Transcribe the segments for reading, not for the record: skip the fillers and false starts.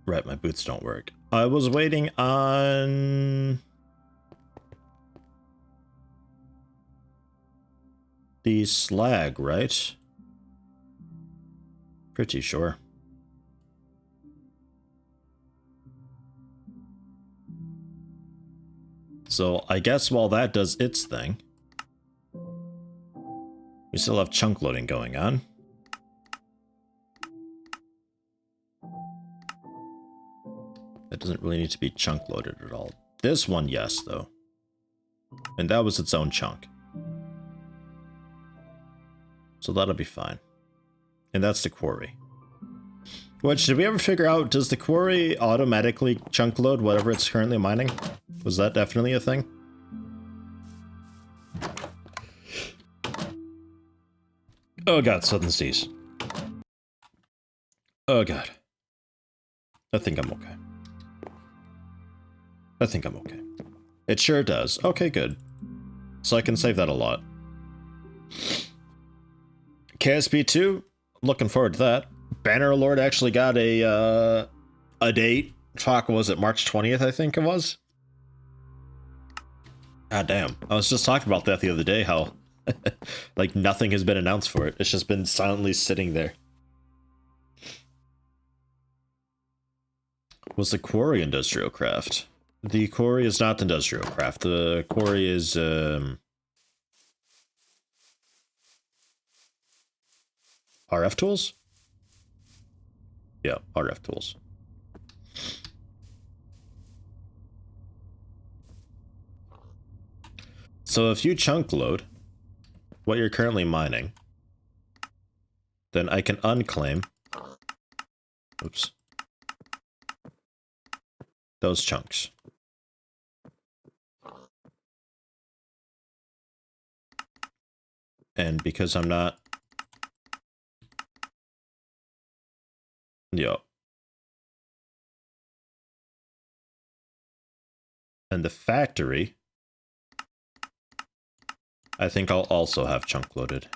Right, my boots don't work. I was waiting on the slag, right? Pretty sure. So I guess while that does its thing, we still have chunk loading going on. That doesn't really need to be chunk loaded at all. This one, yes, though. And that was its own chunk. So that'll be fine. And that's the quarry. Which, did we ever figure out, does the quarry automatically chunk load whatever it's currently mining? Was that definitely a thing? Oh god, sudden seize. Oh god. I think I'm okay. I think I'm okay. It sure does. Okay, good. So I can save that a lot. KSP2, looking forward to that. Bannerlord actually got a date. Fuck, was it March 20th, I think it was? God damn. I was just talking about that the other day, how like nothing has been announced for it. It's just been silently sitting there. Was the quarry industrial craft? The quarry is not industrial craft. The quarry is RF tools? Yeah, RF tools. So if you chunk load what you're currently mining, then I can unclaim, oops, those chunks. And because I'm not, yeah. And the factory, I think I'll also have chunk loaded.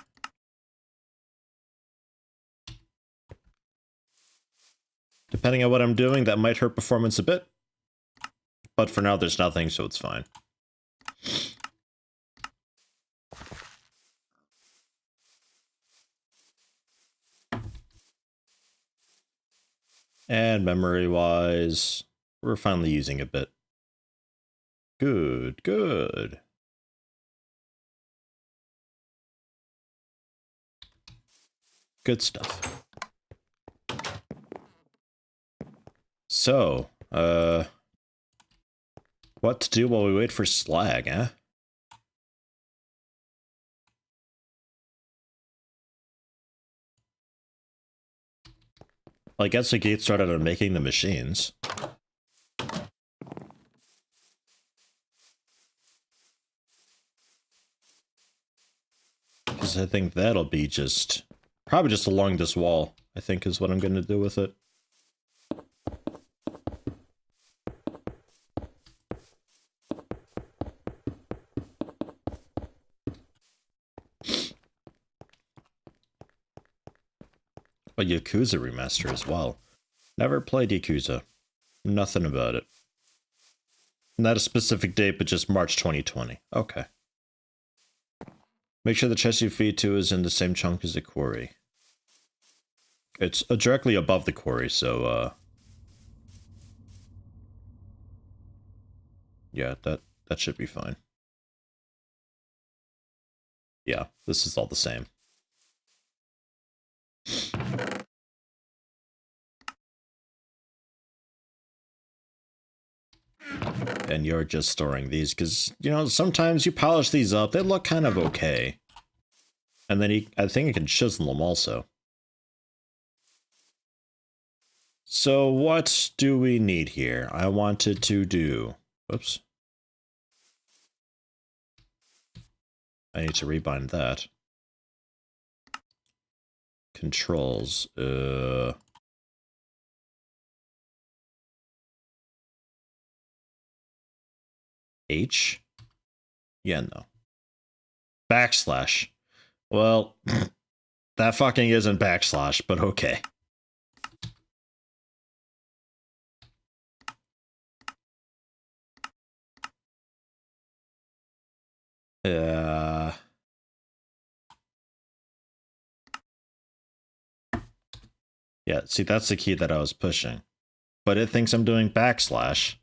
Depending on what I'm doing, that might hurt performance a bit. But for now, there's nothing, so it's fine. And memory-wise, we're finally using a bit. Good, good. Good stuff. So, what to do while we wait for slag, eh? Well, I guess the gate started on making the machines. Because I think that'll be just, probably just along this wall, I think is what I'm going to do with it. A Yakuza remaster as well. Never played Yakuza. Nothing about it. Not a specific date, but just March 2020. Okay. Make sure the chest you feed to is in the same chunk as the quarry. It's directly above the quarry, so, yeah, that should be fine. Yeah, this is all the same. And you're just storing these because, you know, sometimes you polish these up, they look kind of okay. And then I think you can chisel them also. So what do we need here? I wanted to do, whoops. I need to rebind that. Controls, H? Yeah, no. Backslash. Well, that fucking isn't backslash, but okay. Yeah, see, that's the key that I was pushing. But it thinks I'm doing backslash.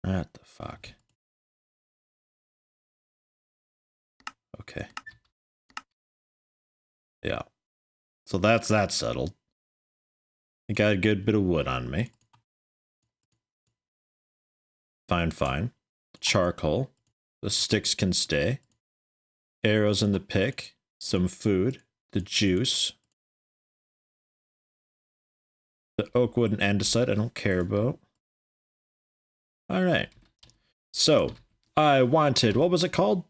What the fuck? Okay. Yeah. So that's that settled. I got a good bit of wood on me. Fine, fine. Charcoal. The sticks can stay. Arrows in the pick. Some food. The juice. The oak wood and andesite I don't care about. Alright. So, I wanted, what was it called?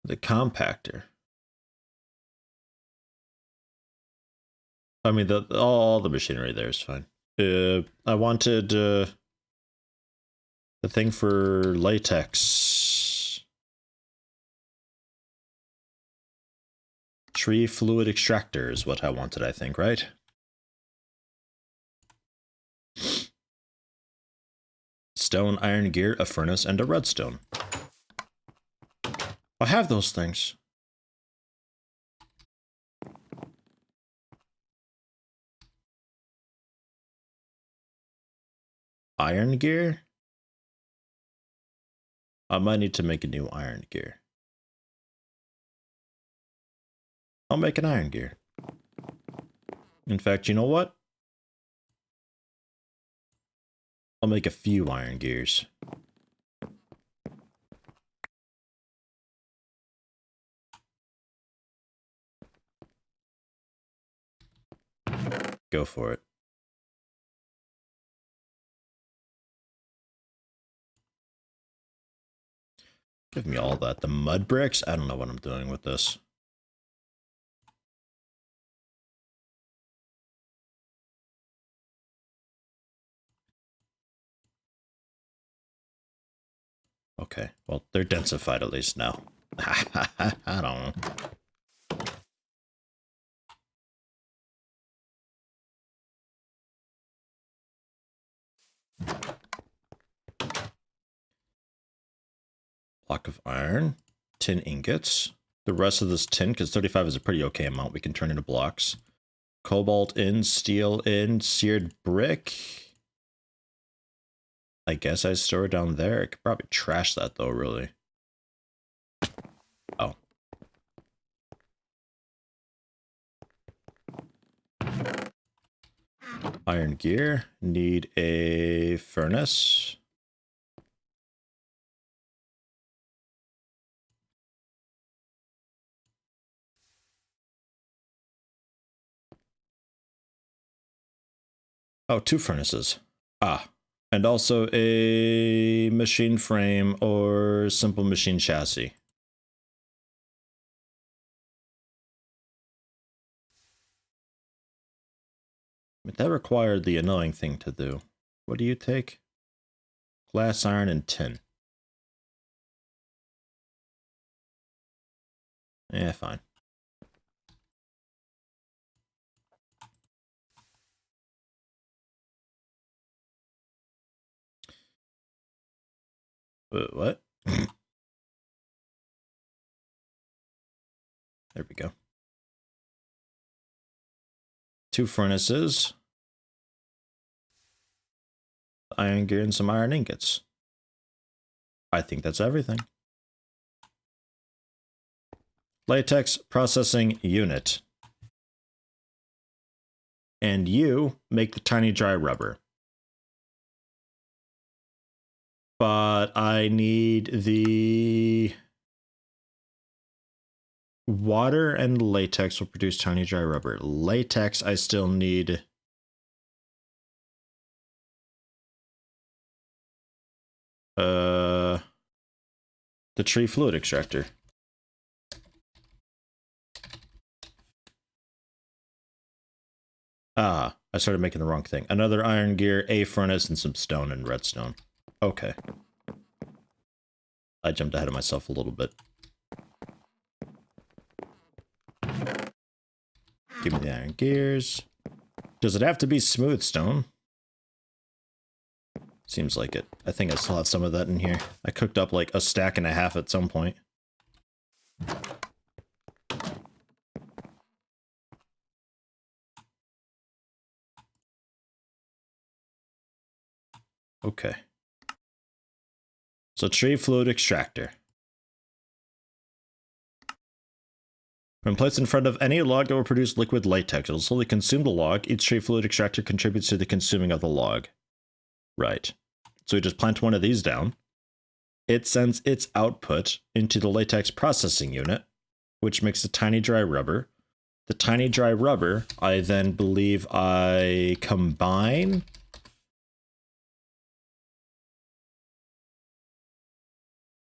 The compactor. I mean, all the machinery there is fine. I wanted the thing for latex. Tree fluid extractor is what I wanted, I think, right? Stone, iron gear, a furnace, and a redstone. I have those things. Iron gear? I might need to make a new iron gear. I'll make an iron gear. In fact, you know what? I'll make a few iron gears. Go for it. Give me all that. The mud bricks? I don't know what I'm doing with this. Okay, well, they're densified at least now. I don't know. Block of iron, tin ingots. The rest of this tin, because 35 is a pretty okay amount, we can turn into blocks. Cobalt in, steel in, seared brick. I guess I store it down there. I could probably trash that though, really. Oh. Iron gear. Need a furnace. Oh, 2 furnaces. Ah. And also a machine frame or simple machine chassis. But that required the annoying thing to do. What do you take? Glass, iron, and tin. Yeah, fine. What? There we go. 2 furnaces. Iron gear and some iron ingots. I think that's everything. Latex processing unit. And you make the tiny dry rubber. But I need the water and latex will produce tiny dry rubber. Latex, I still need the tree fluid extractor. Ah, I started making the wrong thing. Another iron gear, a furnace, and some stone and redstone. Okay. I jumped ahead of myself a little bit. Give me the iron gears. Does it have to be smooth stone? Seems like it. I think I still have some of that in here. I cooked up like a stack and a half at some point. Okay. So tree fluid extractor. When placed in front of any log, it will produce liquid latex. It will slowly consume the log. Each tree fluid extractor contributes to the consuming of the log. Right. So we just plant one of these down. It sends its output into the latex processing unit, which makes a tiny dry rubber. The tiny dry rubber, I then believe I combine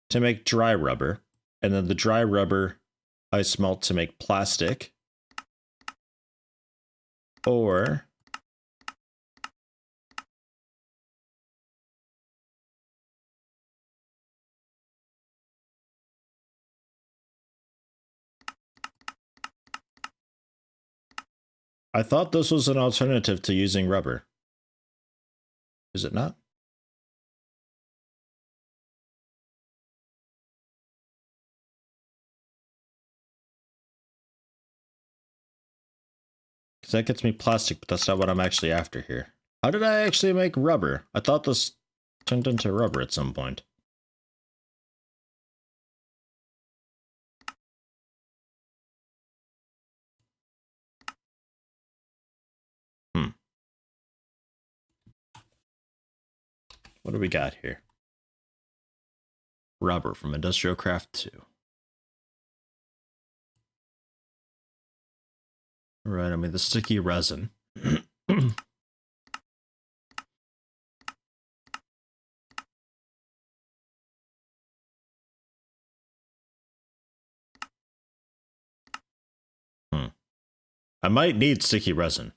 to make dry rubber. And then the dry rubber I smelt to make plastic. Or I thought this was an alternative to using rubber. Is it not? Because that gets me plastic, but that's not what I'm actually after here. How did I actually make rubber? I thought this turned into rubber at some point. What do we got here? Rubber from Industrial Craft 2. Right, I mean the sticky resin. I might need sticky resin.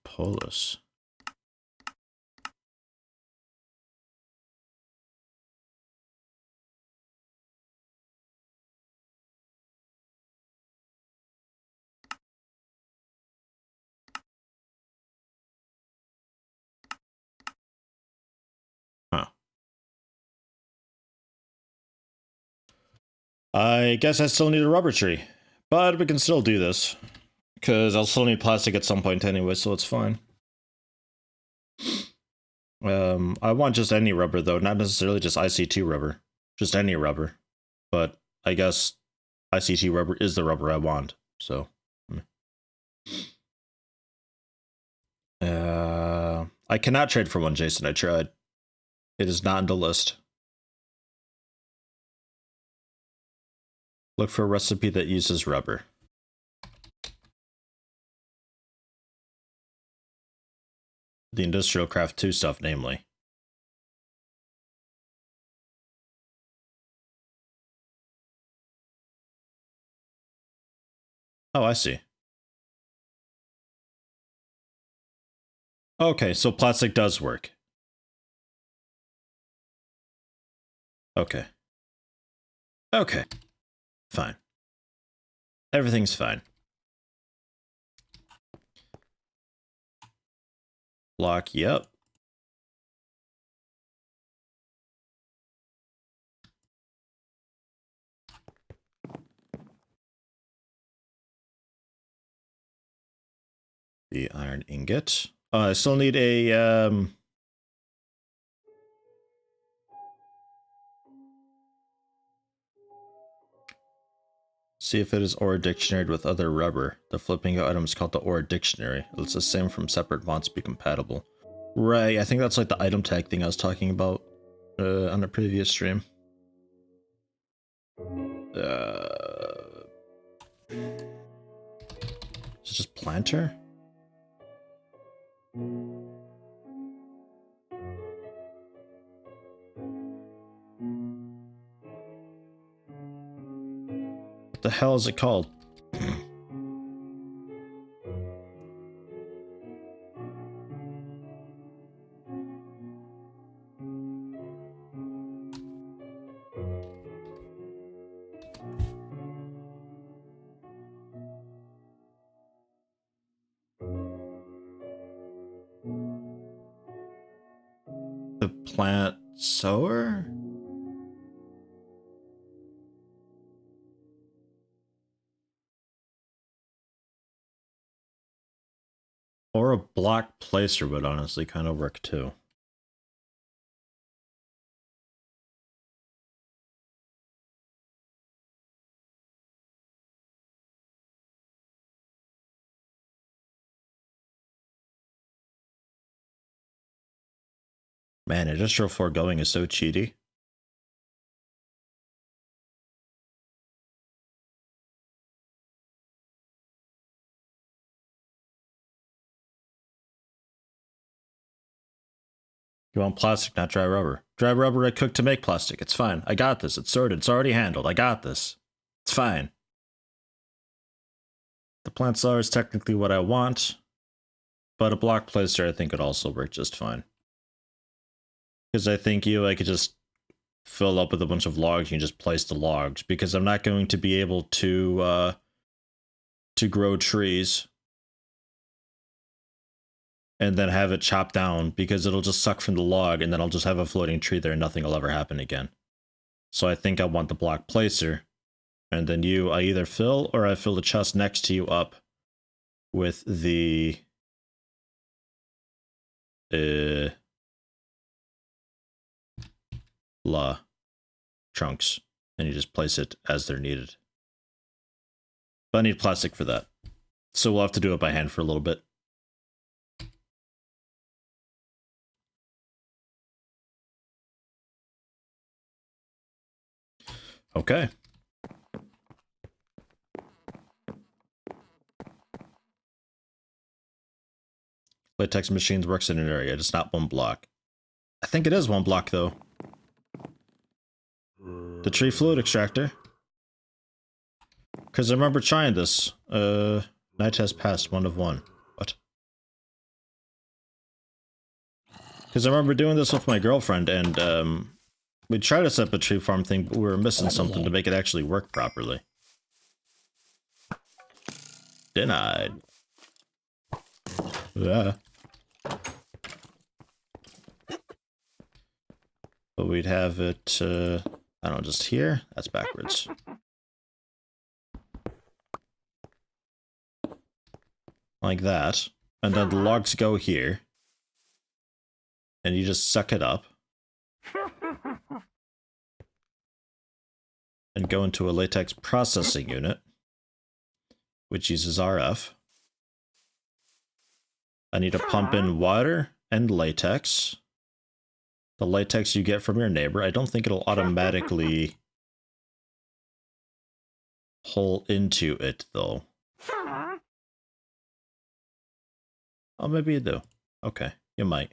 Propolis. Huh. I guess I still need a rubber tree, but we can still do this. Because I'll still need plastic at some point anyway, so it's fine. I want just any rubber though, not necessarily just IC2 rubber. Just any rubber. But I guess IC2 rubber is the rubber I want, so. I cannot trade for one, Jason. I tried. It is not in the list. Look for a recipe that uses rubber. The Industrial Craft 2 stuff, namely. Oh, I see. Okay, so plastic does work. Okay. Okay. Fine. Everything's fine. Block, yep. The iron ingot. I still need a, see if it is ore dictionary with other rubber. The flipping item is called the ore dictionary. It's the same from separate bonds to be compatible. Right, I think that's like the item tag thing I was talking about on a previous stream. Is it just planter? What the hell is it called? The plant sower? Or a block placer would honestly kind of work too. Man, industrial foregoing is so cheaty. You want plastic, not dry rubber. Dry rubber I cooked to make plastic. It's fine. I got this. It's sorted. It's already handled. I got this. It's fine. The plant sower is technically what I want, but a block placer I think could also work just fine. Because I think I could just fill up with a bunch of logs and just place the logs, because I'm not going to be able to grow trees and then have it chopped down, because it'll just suck from the log and then I'll just have a floating tree there and nothing will ever happen again. So I think I want the block placer, and then I either fill or I fill the chest next to you up with the trunks, and you just place it as they're needed. But I need plastic for that, so we'll have to do it by hand for a little bit. Okay. Latex machines works in an area, it's not one block. I think it is one block though. The tree fluid extractor. Because I remember trying this. Night has passed, 1 of 1. What? Because I remember doing this with my girlfriend, and we tried to set up a tree farm thing, but we were missing something to make it actually work properly. Denied. Yeah. But we'd have it, I don't know, just here? That's backwards. Like that. And then the logs go here. And you just suck it up. And go into a latex processing unit, which uses RF. I need to pump in water and latex. The latex you get from your neighbor. I don't think it'll automatically hole into it, though. Oh, maybe you do. Okay, you might.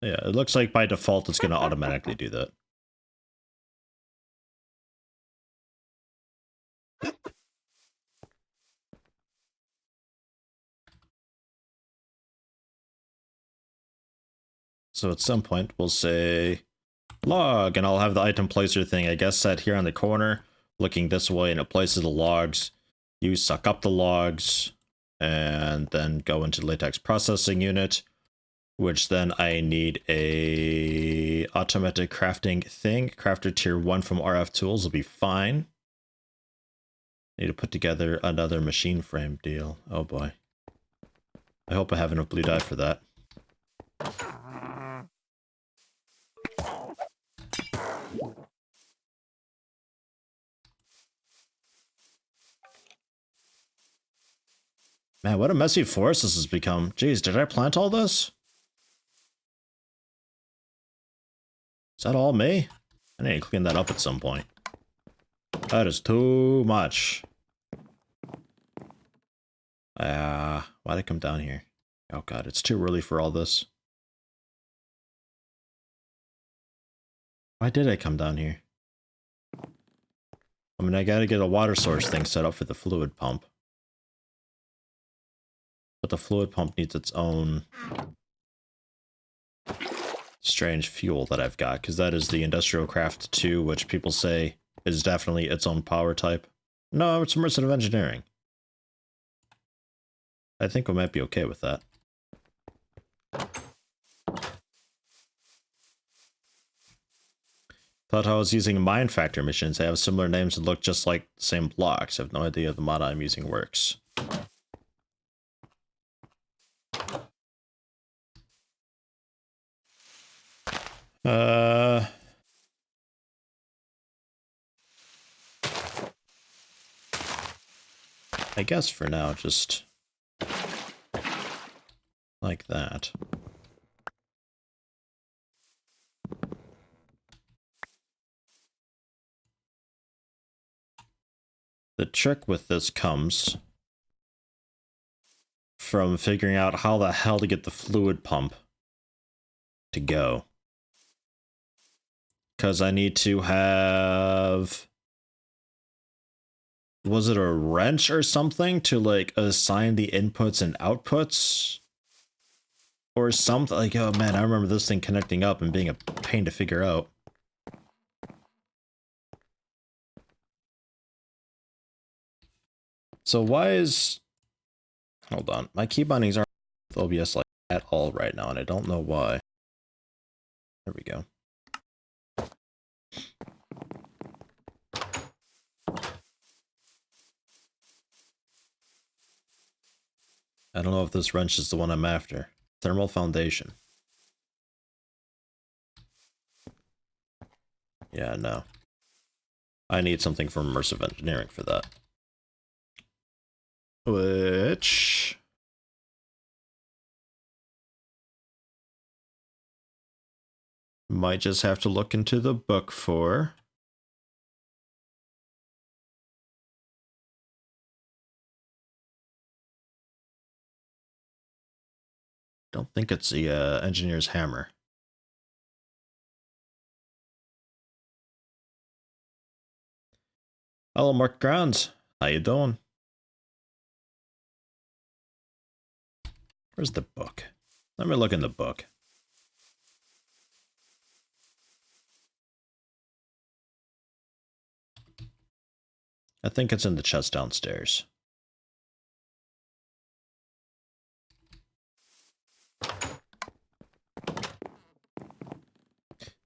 Yeah, it looks like by default it's going to automatically do that. So at some point we'll say log, and I'll have the item placer thing, I guess, set here on the corner, looking this way, and it places the logs. You suck up the logs, and then go into latex processing unit, which then I need a automatic crafting thing. Crafter tier 1 from RF tools will be fine. Need to put together another machine frame deal. Oh boy. I hope I have enough blue dye for that. Man, what a messy forest this has become. Jeez, did I plant all this? Is that all me? I need to clean that up at some point. That is too much. Why'd I come down here? Oh god, it's too early for all this. Why did I come down here? I mean, I gotta get a water source thing set up for the fluid pump. But the fluid pump needs its own strange fuel that I've got, because that is the Industrial Craft 2, which people say is definitely its own power type. No, it's immersive engineering. I think we might be okay with that. Thought I was using Mind Factor missions. They have similar names and look just like the same blocks. I have no idea if the mod I'm using works. I guess for now, just like that. The trick with this comes from figuring out how the hell to get the fluid pump to go. Because I need to have... Was it a wrench or something to like assign the inputs and outputs? Or something like, oh man, I remember this thing connecting up and being a pain to figure out. So why is... Hold on, my key bindings aren't with OBS like at all right now, and I don't know why. There we go. I don't know if this wrench is the one I'm after. Thermal foundation. Yeah, no. I need something from immersive engineering for that. Which... might just have to look into the book for. Don't think it's the engineer's hammer. Hello, Mark Grounds. How you doing? Where's the book? Let me look in the book. I think it's in the chest downstairs.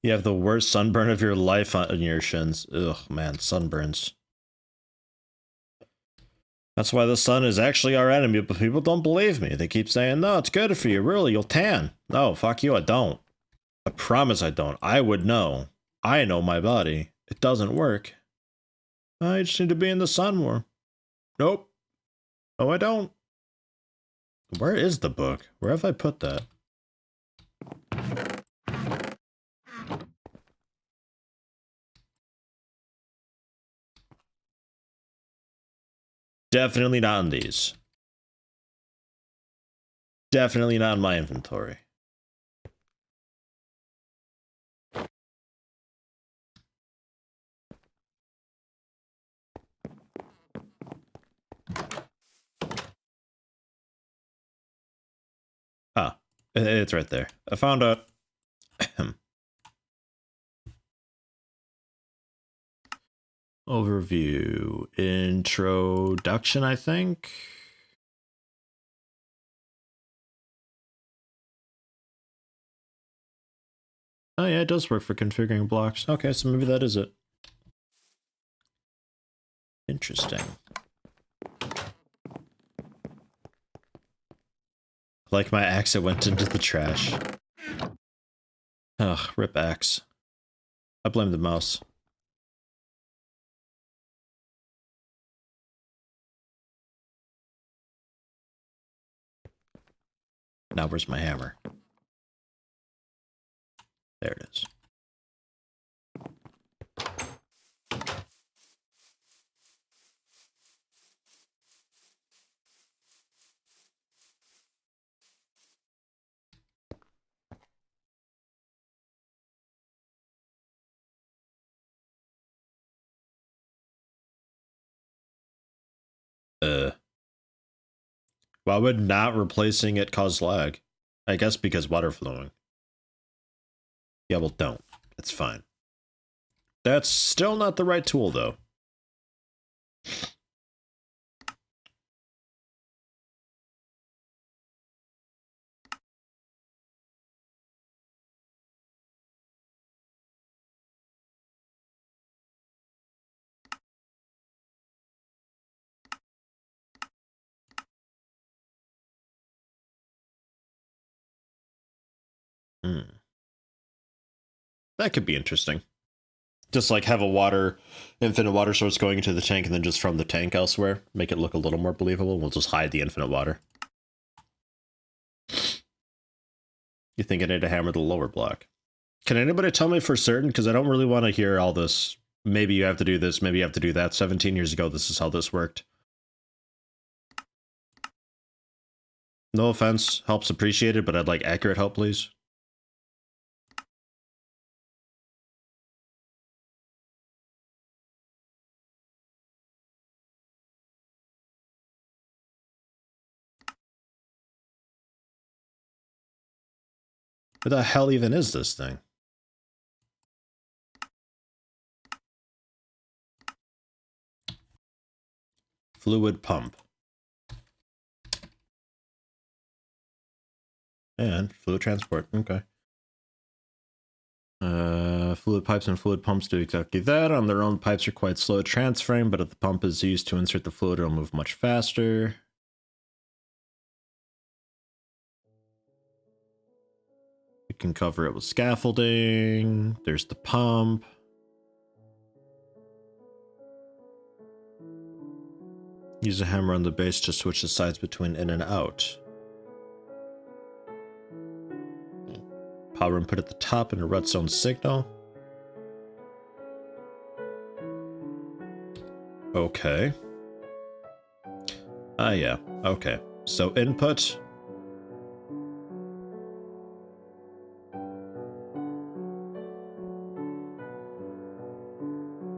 You have the worst sunburn of your life on your shins. Ugh, man, sunburns. That's why the sun is actually our enemy, but people don't believe me. They keep saying, no, it's good for you. Really, you'll tan. No, fuck you, I don't. I promise I don't. I would know. I know my body. It doesn't work. I just need to be in the sun more. Nope. No, I don't. Where is the book? Where have I put that? Definitely not in these. Definitely not in my inventory. Ah, it's right there. I found out. Overview. Introduction, I think. Oh yeah, it does work for configuring blocks. Okay, so maybe that is it. Interesting. Like my axe that went into the trash. Ugh, rip axe. I blame the mouse. Now where's my hammer? There it is. Why would not replacing it cause lag? I guess because water flowing. Yeah, well, don't. It's fine. That's still not the right tool, though. That could be interesting. Just like have a infinite water source going into the tank and then just from the tank elsewhere. Make it look a little more believable. We'll just hide the infinite water. You think I need to hammer the lower block? Can anybody tell me for certain? Because I don't really want to hear all this. Maybe you have to do this, maybe you have to do that. 17 years ago, this is how this worked. No offense, help's appreciated, but I'd like accurate help, please. What the hell even is this thing? Fluid pump. And fluid transport, okay. Fluid pipes and fluid pumps do exactly that. On their own, pipes are quite slow at transferring, but if the pump is used to insert the fluid, it'll move much faster. You can cover it with scaffolding. There's the pump. Use a hammer on the base to switch the sides between in and out. Power input at the top and a redstone signal. Okay. Yeah, okay. So input.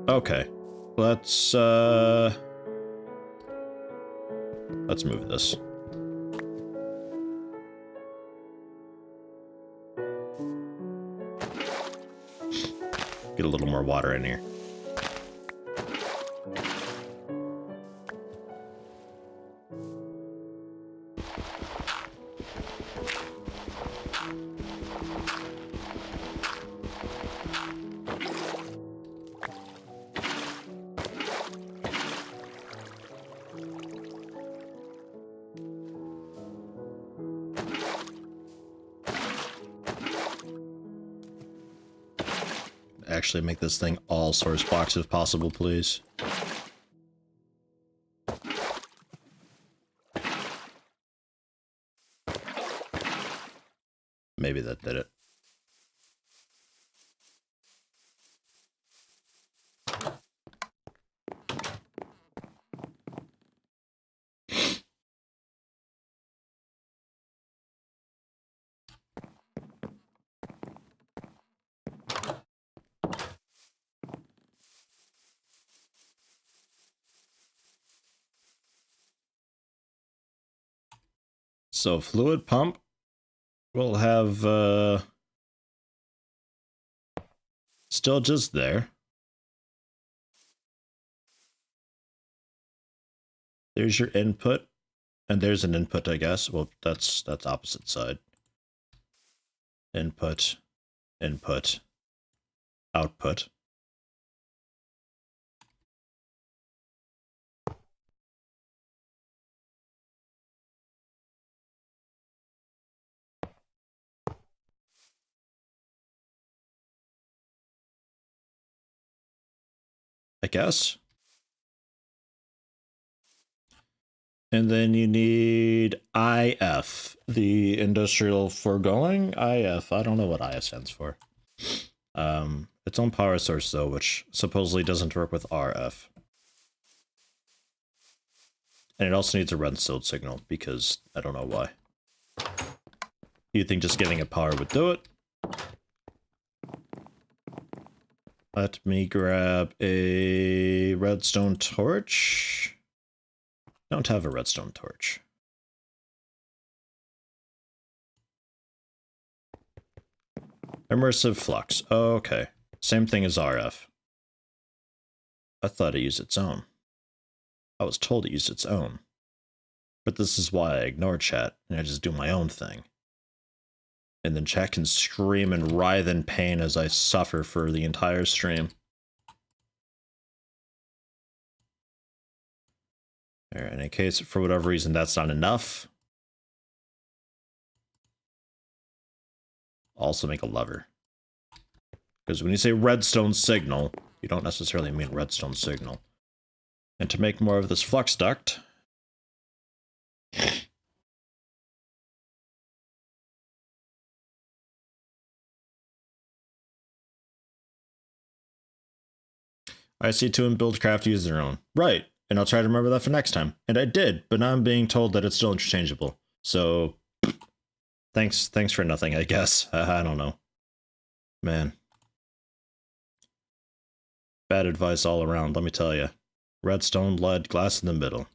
Okay. Let's move this. Get a little more water in here. Actually make this thing all source box if possible, please. Maybe that did it. So fluid pump will have still just there. There's your input, and there's an input, I guess. Well, that's opposite side. Input, input, output. I guess. And then you need IF, the industrial foregoing. IF, I don't know what IF stands for. Its own power source though, which supposedly doesn't work with RF. And it also needs a redstone signal because I don't know why. You think just giving it power would do it? Let me grab a redstone torch. Don't have a redstone torch. Immersive flux. Okay. Same thing as RF. I thought it used its own. I was told it used its own. But this is why I ignore chat and I just do my own thing. And then chat can scream and writhe in pain as I suffer for the entire stream. Alright, in case for whatever reason that's not enough, also make a lever. Because when you say redstone signal, you don't necessarily mean redstone signal. And to make more of this flux duct, I see two in Buildcraft use their own. Right, and I'll try to remember that for next time. And I did, but now I'm being told that it's still interchangeable. So, thanks for nothing, I guess. I don't know. Man. Bad advice all around, let me tell you. Redstone, lead, glass in the middle.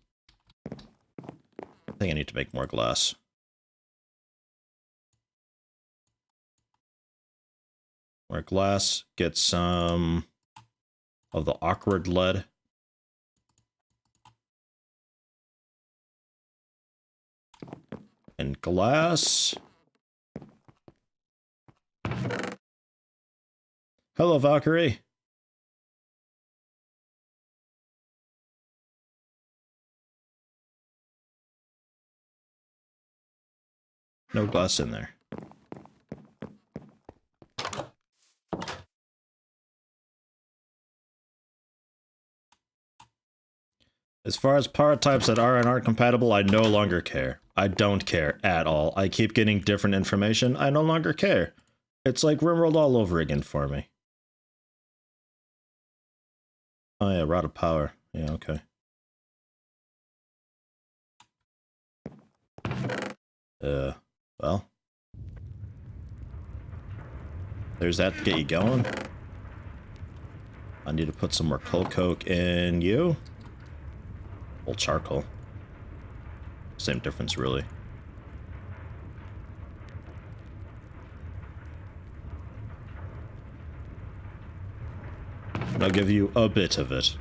I think I need to make more glass. More glass, get some of the awkward lead. And glass. Hello, Valkyrie. No glass in there. As far as power types that are and aren't compatible, I no longer care. I don't care at all. I keep getting different information. I no longer care. It's like RimWorld all over again for me. Oh yeah, rod of power. Yeah, okay. Well. There's that to get you going. I need to put some more coal coke in you. Old charcoal. Same difference, really. I'll give you a bit of it.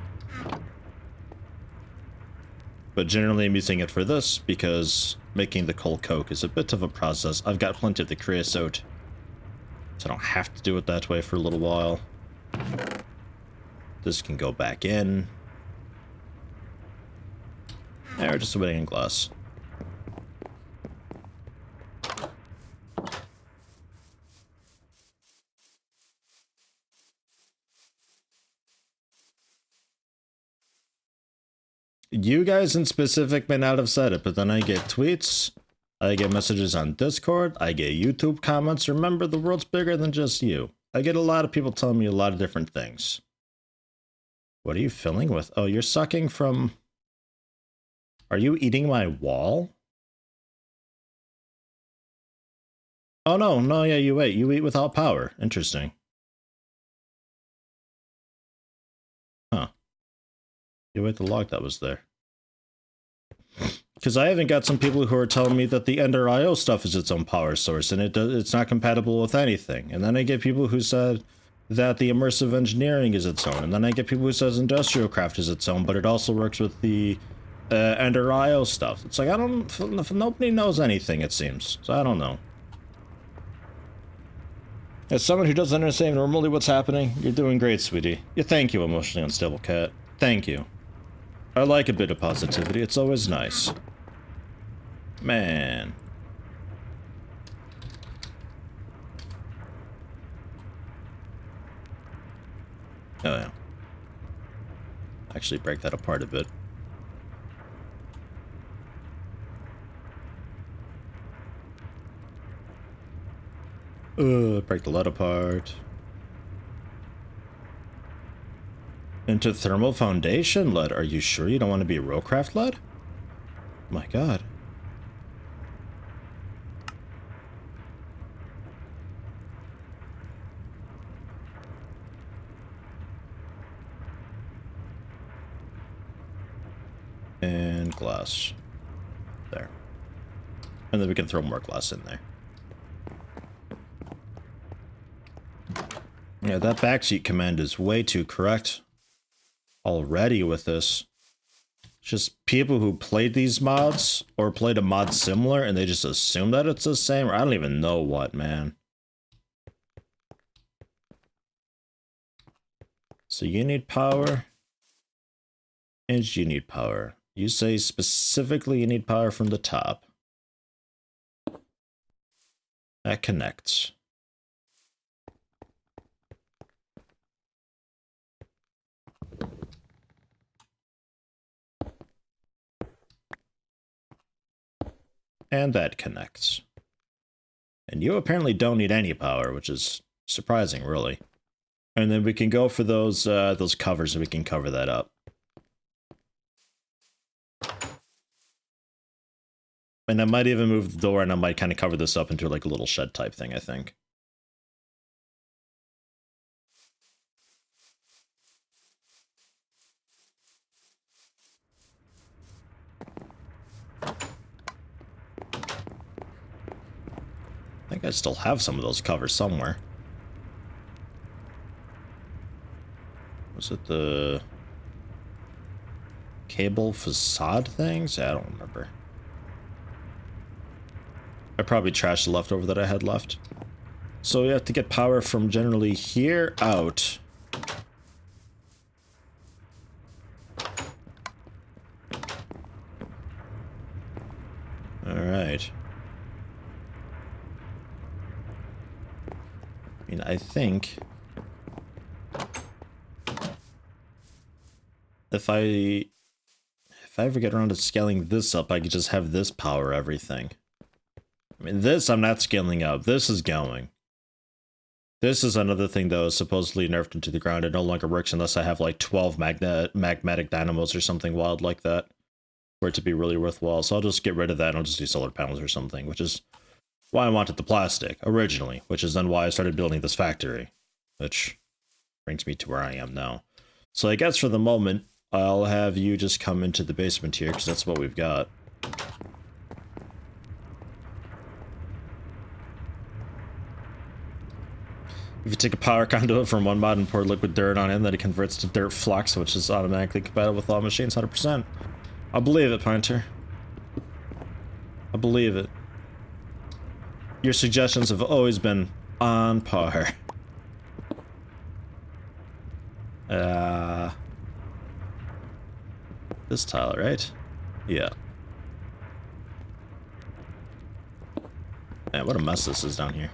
But generally I'm using it for this because making the coal coke is a bit of a process. I've got plenty of the creosote, so I don't have to do it that way for a little while. This can go back in. There, just waiting in glass. You guys in specific may not have said it, but then I get tweets, I get messages on Discord, I get YouTube comments. Remember, the world's bigger than just you. I get a lot of people telling me a lot of different things. What are you filling with? Oh, you're sucking from... Are you eating my wall? Oh, no, yeah, you ate. You eat without power. Interesting. Huh. You ate the log that was there. Because I haven't got some people who are telling me that the Ender IO stuff is its own power source, and it's not compatible with anything. And then I get people who said that the immersive engineering is its own, and then I get people who says industrial craft is its own, but it also works with the Ender IO stuff. It's like, I don't... Nobody knows anything, it seems. So I don't know. As someone who doesn't understand normally what's happening, you're doing great, sweetie. Yeah, thank you, emotionally unstable cat. Thank you. I like a bit of positivity, it's always nice. Man. Oh yeah. Actually break that apart a bit. Break the lead apart. Into thermal foundation lead. Are you sure you don't want to be Rowcraft lead? My god. And glass. There. And then we can throw more glass in there. Yeah, that backseat command is way too correct already with this. Just people who played these mods or played a mod similar and they just assume that it's the same, or I don't even know what, man. So you need power and you need power. You say specifically you need power from the top. That connects. And that connects. And you apparently don't need any power, which is surprising, really. And then we can go for those covers, and we can cover that up. And I might even move the door, and I might kind of cover this up into like a little shed type thing, I think. I think I still have some of those covers somewhere. Was it the cable facade things? I don't remember. I probably trashed the leftover that I had left. So we have to get power from generally here out. Alright. I mean, I think if I ever get around to scaling this up, I could just have this power everything. I mean, this I'm not scaling up. This is going. This is another thing that was supposedly nerfed into the ground. It no longer works unless I have like 12 magmatic dynamos or something wild like that for it to be really worthwhile. So I'll just get rid of that and I'll just do solar panels or something, which is why I wanted the plastic originally, which is then why I started building this factory, which brings me to where I am now. So I guess for the moment, I'll have you just come into the basement here, because that's what we've got. If you take a power conduit from one mod and pour liquid dirt on it, then it converts to dirt flux, which is automatically compatible with all machines 100%. I believe it, Pinter. I believe it. Your suggestions have always been on par. This tile, right? Yeah. Man, what a mess this is down here.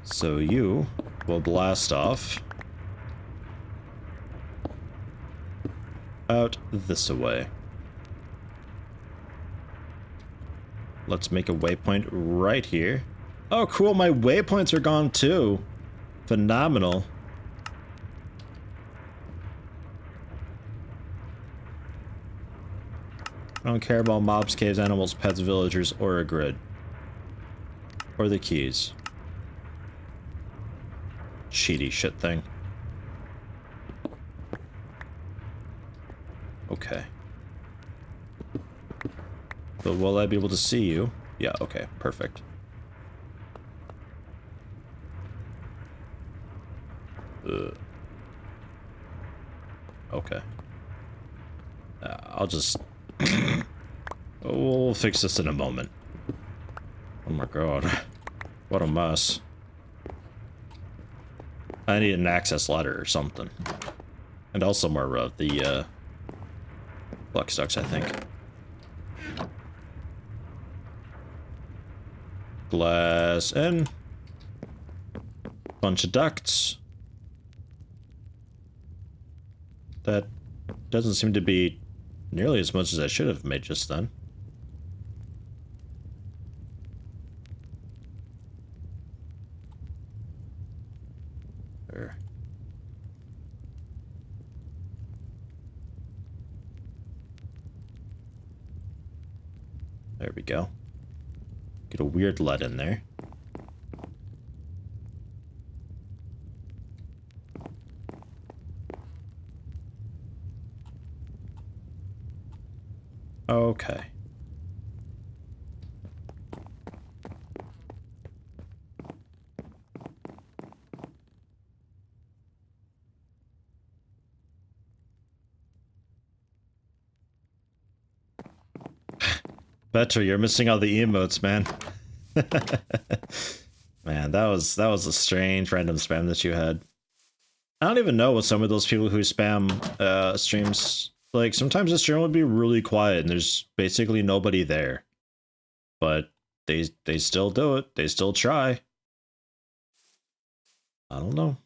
So you will blast off out this way. Let's make a waypoint right here. Oh, cool, my waypoints are gone too. Phenomenal. I don't care about mobs, caves, animals, pets, villagers, or a grid. Or the keys. Cheaty shit thing. Okay. But will I be able to see you? Yeah, okay, perfect. Okay. I'll just... we'll fix this in a moment. Oh my god. What a mess. I need an access ladder or something. And also more of the, flux ducts, I think. Glass in. Bunch of ducts. That doesn't seem to be nearly as much as I should have made just then. There. There we go. Get a weird lead in there. Okay. Better, you're missing all the emotes, man. Man, that was a strange random spam that you had. I don't even know what some of those people who spam streams, like sometimes the stream would be really quiet and there's basically nobody there. But they still do it. They still try. I don't know.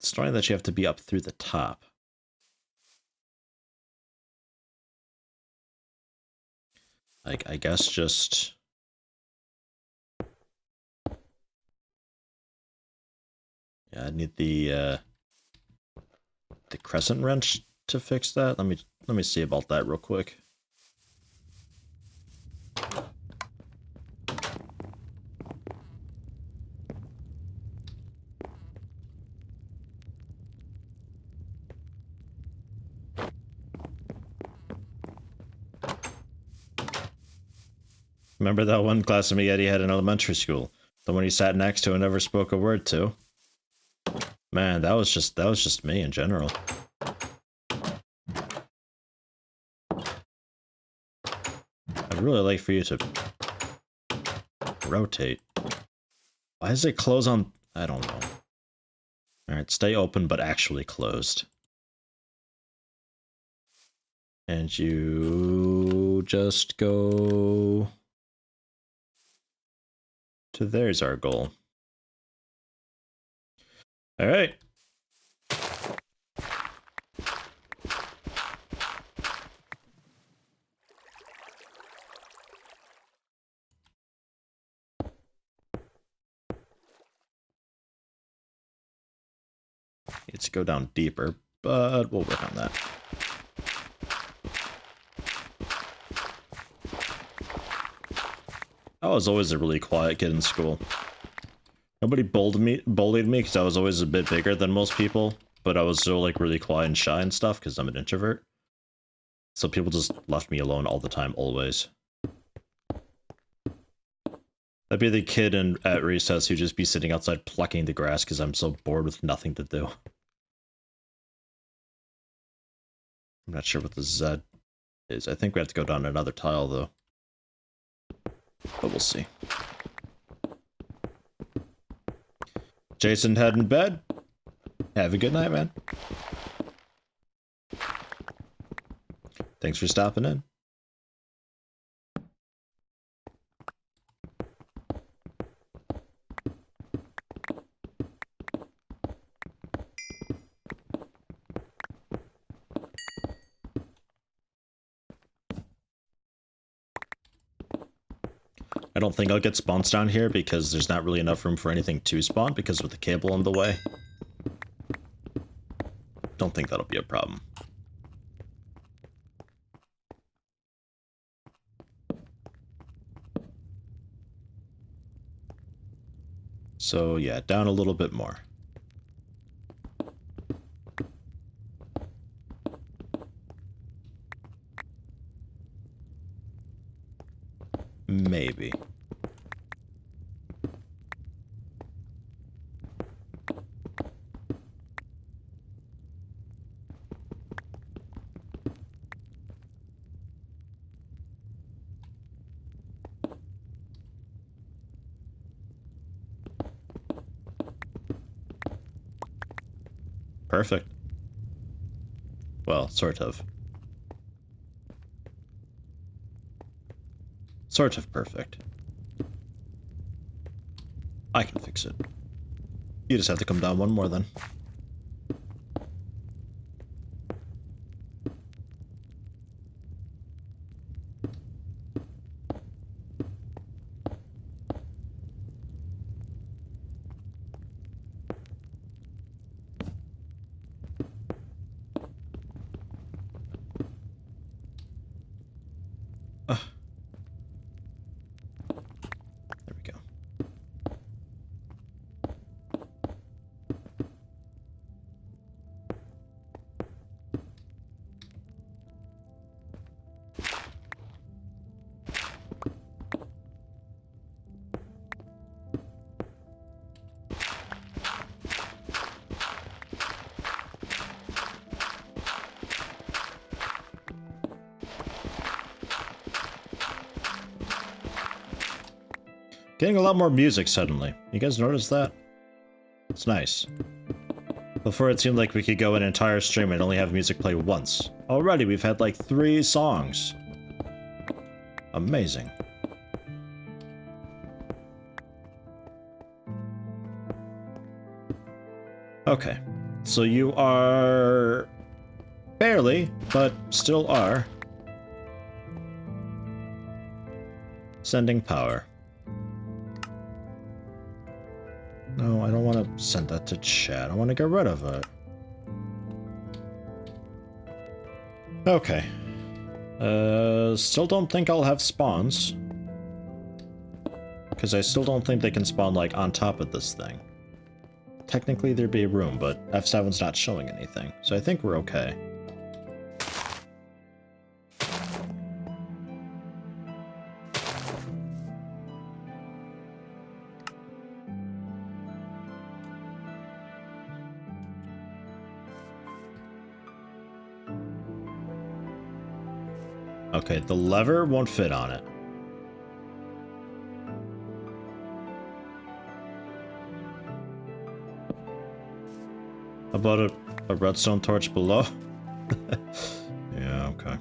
It's annoying that you have to be up through the top. Like, I guess just... Yeah, I need the crescent wrench to fix that. Let me see about that real quick. Remember that one classmate Yeti had in elementary school? The one he sat next to and never spoke a word to? Man, that was just me in general. I'd really like for you to rotate. Why does it close on... I don't know. Alright, stay open but actually closed. And you just go... to there's our goal. Alright. Needs to go down deeper, but we'll work on that. I was always a really quiet kid in school. Nobody bullied me because I was always a bit bigger than most people, but I was still like really quiet and shy and stuff because I'm an introvert. So people just left me alone all the time, always. I'd be the kid at recess who'd just be sitting outside plucking the grass because I'm so bored with nothing to do. I'm not sure what the Z is. I think we have to go down another tile, though. But we'll see. Jason, head in bed. Have a good night, man. Thanks for stopping in. I don't think I'll get spawns down here because there's not really enough room for anything to spawn because with the cable in the way. Don't think that'll be a problem. So yeah, down a little bit more. Maybe. Perfect. Well, sort of. Sort of perfect. I can fix it. You just have to come down one more then. There we go. Getting a lot more music suddenly. You guys notice that? It's nice. Before it seemed like we could go an entire stream and only have music play once. Already we've had like 3 songs. Amazing. Okay. So you are barely, but still are sending power. No, I don't want to send that to chat. I want to get rid of it. Okay. Still don't think I'll have spawns. Because I still don't think they can spawn, like, on top of this thing. Technically, there'd be a room, but F7's not showing anything. So I think we're okay. Okay, the lever won't fit on it. How about a redstone torch below? Yeah, okay.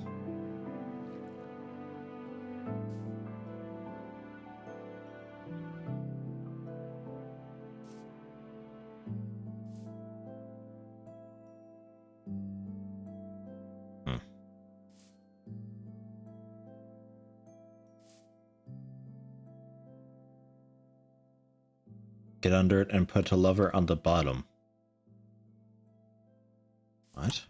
Get under it and put a lever on the bottom. What?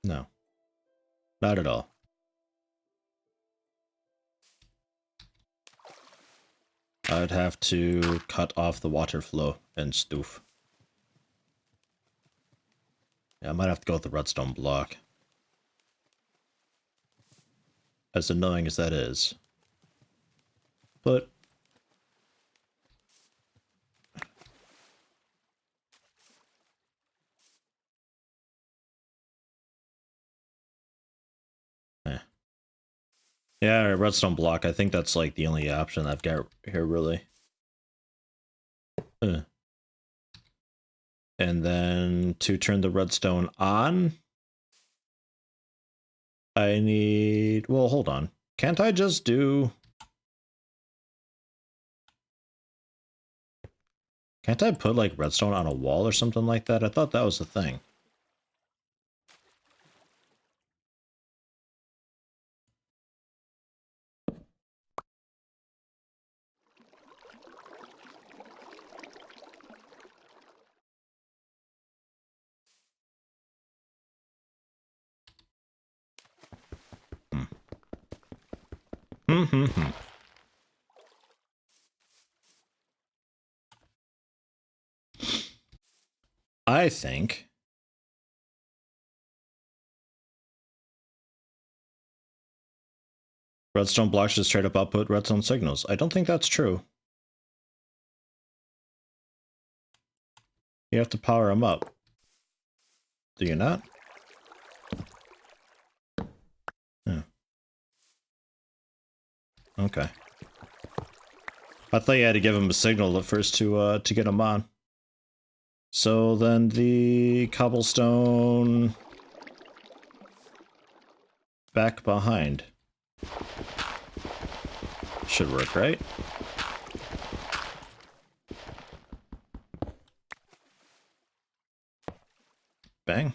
No. Not at all. I'd have to cut off the water flow and stoof. Yeah, I might have to go with the redstone block. As annoying as that is. But... yeah, redstone block. I think that's like the only option I've got here, really. And then to turn the redstone on, I need... well, hold on. Can't I just do... can't I put like redstone on a wall or something like that? I thought that was the thing. I think redstone blocks just straight up output redstone signals. I don't think that's true. You have to power them up. Do you not? Yeah. Okay. I thought you had to give them a signal at first to get them on. So then the cobblestone back behind should work, right? Bang.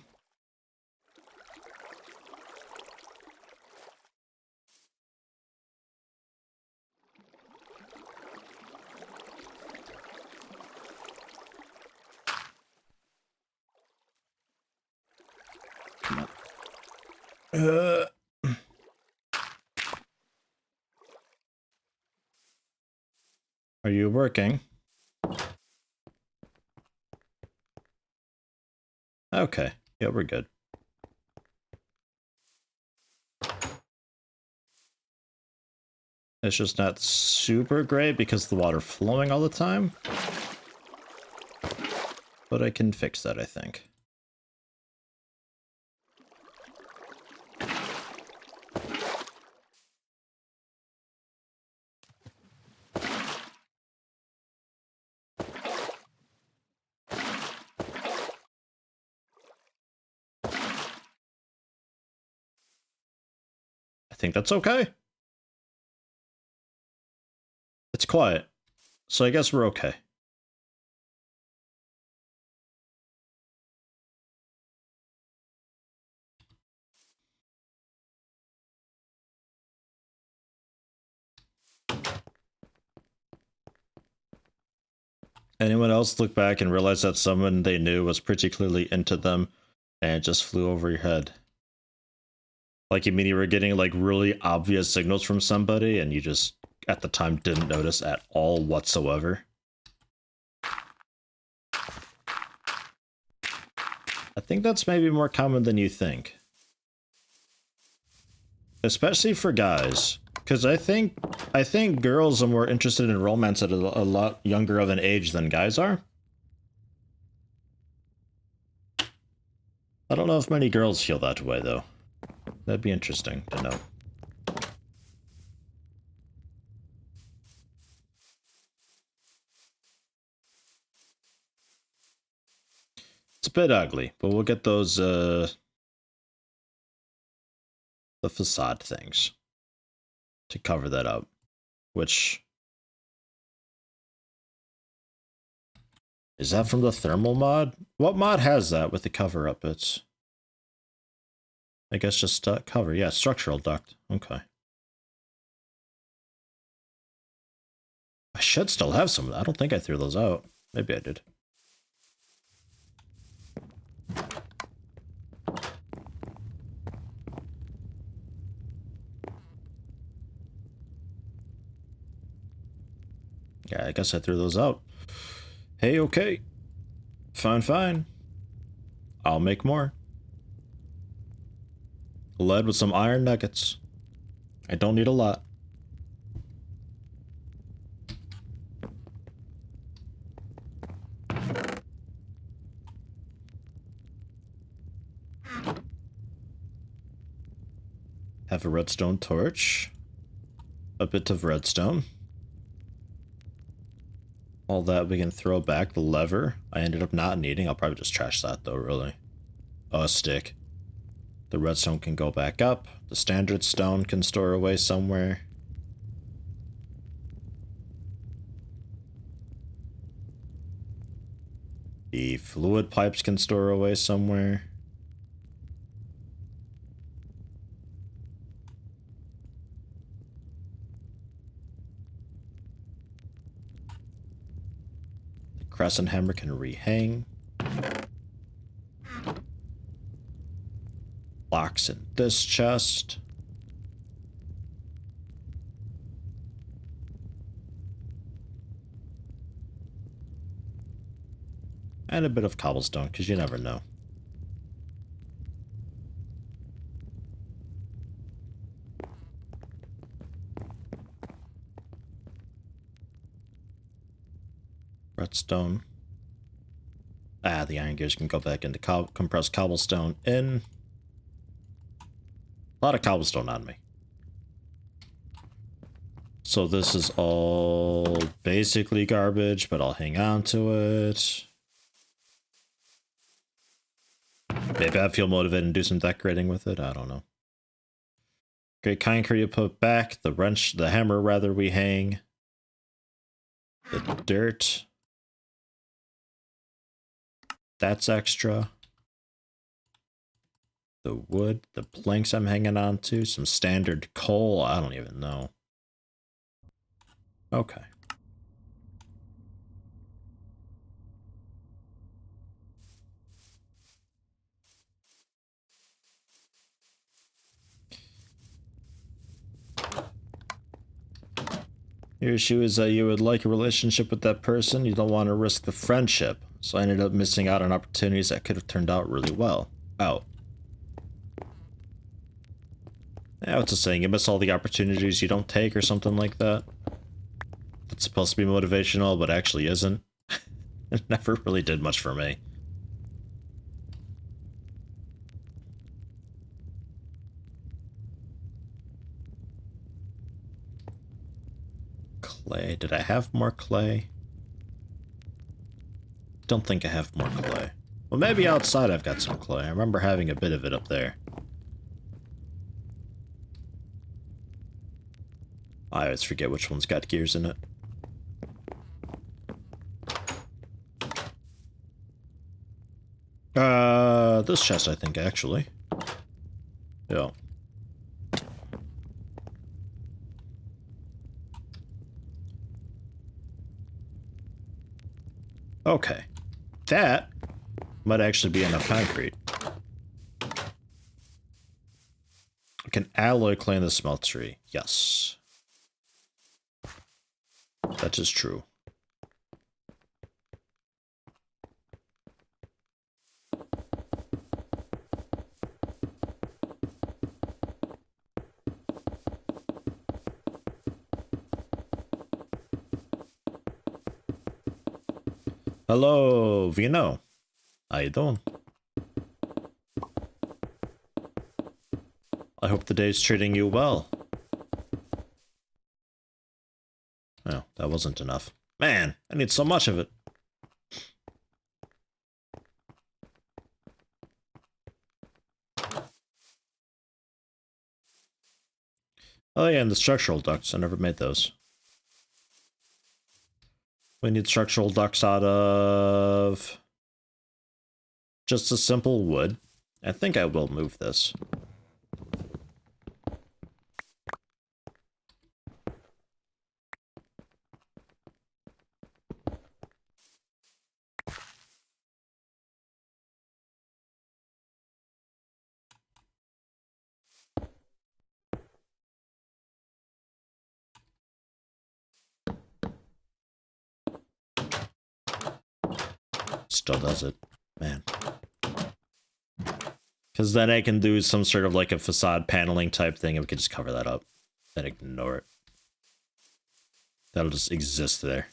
Come on. Are you working? Okay. Yeah, we're good. It's just not super great because the water flowing all the time. But I can fix that, I think. I think that's okay. It's quiet, so I guess we're okay. Anyone else look back and realize that someone they knew was pretty clearly into them and it just flew over your head? Like, you mean you were getting like really obvious signals from somebody and you just at the time didn't notice at all whatsoever? I think that's maybe more common than you think. Especially for guys. Because I think girls are more interested in romance at a lot younger of an age than guys are. I don't know if many girls feel that way, though. That'd be interesting to know. It's a bit ugly, but we'll get those, the facade things to cover that up, which... Is that from the thermal mod? What mod has that with the cover up? It's... I guess just cover. Yeah, structural duct. Okay. I should still have some of that. I don't think I threw those out. Maybe I did. Yeah, I guess I threw those out. Hey, okay. Fine, fine. I'll make more. Lead with some iron nuggets. I don't need a lot. Have a redstone torch. A bit of redstone. All that we can throw back. The lever I ended up not needing. I'll probably just trash that though, really. Oh, a stick. The redstone can go back up. The standard stone can store away somewhere. The fluid pipes can store away somewhere. The crescent hammer can rehang. Blocks in this chest. And a bit of cobblestone, because you never know. Redstone. Ah, the iron gears can go back into compressed cobblestone in. A lot of cobblestone on me. So this is all basically garbage, but I'll hang on to it. Maybe I feel motivated and do some decorating with it. I don't know. Great concrete you put back. The wrench, the hammer rather, we hang. The dirt. That's extra. The wood, the planks I'm hanging on to, some standard coal. I don't even know. Okay. Your issue is that you would like a relationship with that person. You don't want to risk the friendship. So I ended up missing out on opportunities that could have turned out really well. Oh. Yeah, what's a saying? You miss all the opportunities you don't take or something like that. It's supposed to be motivational, but actually isn't. It never really did much for me. Clay. Did I have more clay? Don't think I have more clay. Well, maybe outside I've got some clay. I remember having a bit of it up there. I always forget which one's got gears in it. This chest, I think, actually. Yeah. Okay. That might actually be enough concrete. We can alloy clay in the smeltery. Yes. That is true. Hello, Vino. How you doing? I hope the day's treating you well. Oh, that wasn't enough. Man, I need so much of it. Oh yeah, and the structural ducts. I never made those. We need structural ducts out of just a simple wood. I think I will move this. Still does it. Man. Because then I can do some sort of like a facade paneling type thing and we can just cover that up. Then ignore it. That'll just exist there.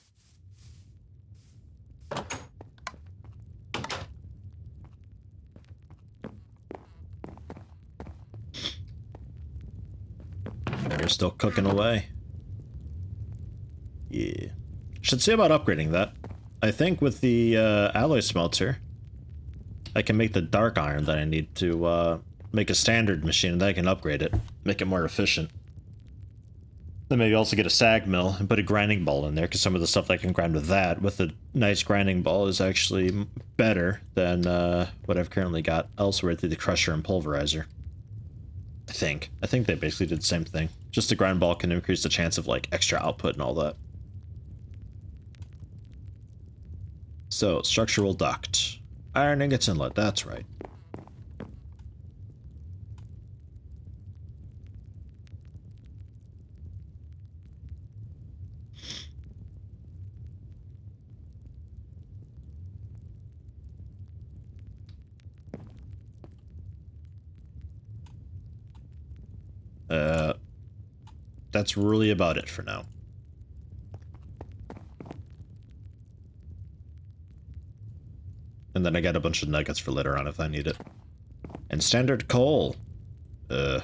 They're still cooking away. Yeah. Should see about upgrading that. I think with the alloy smelter, I can make the dark iron that I need to make a standard machine, and then I can upgrade it, make it more efficient. Then maybe also get a sag mill and put a grinding ball in there, because some of the stuff that I can grind with that, with a nice grinding ball, is actually better than what I've currently got elsewhere through the crusher and pulverizer. I think they basically did the same thing. Just a grind ball can increase the chance of like extra output and all that. So, structural duct. Iron ingots inlet, that's right. That's really about it for now. And then I got a bunch of nuggets for later on if I need it. And standard coal. I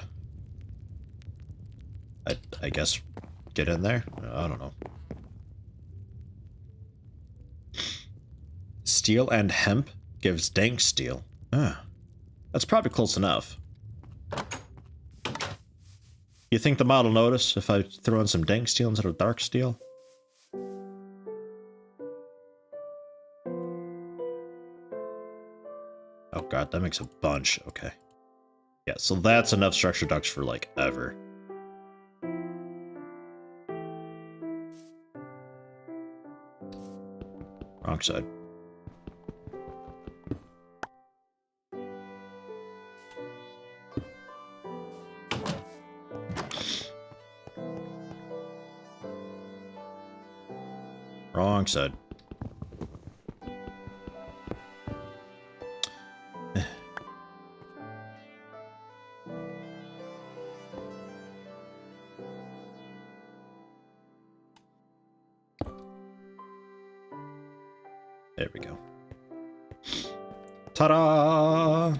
guess get in there? I don't know. Steel and hemp gives dank steel. That's probably close enough. You think the mod will notice if I throw in some dank steel instead of dark steel? Oh god, that makes a bunch. Okay. Yeah, so that's enough structure ducts for, like, ever. Wrong side. Wrong side. There we go. Ta-da!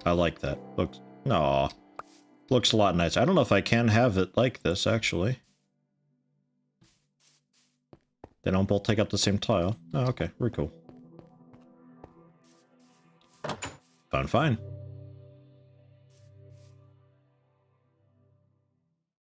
I like that. Looks... Aw. Looks a lot nicer. I don't know if I can have it like this, actually. They don't both take up the same tile. Oh, okay. Very cool. Fine, fine.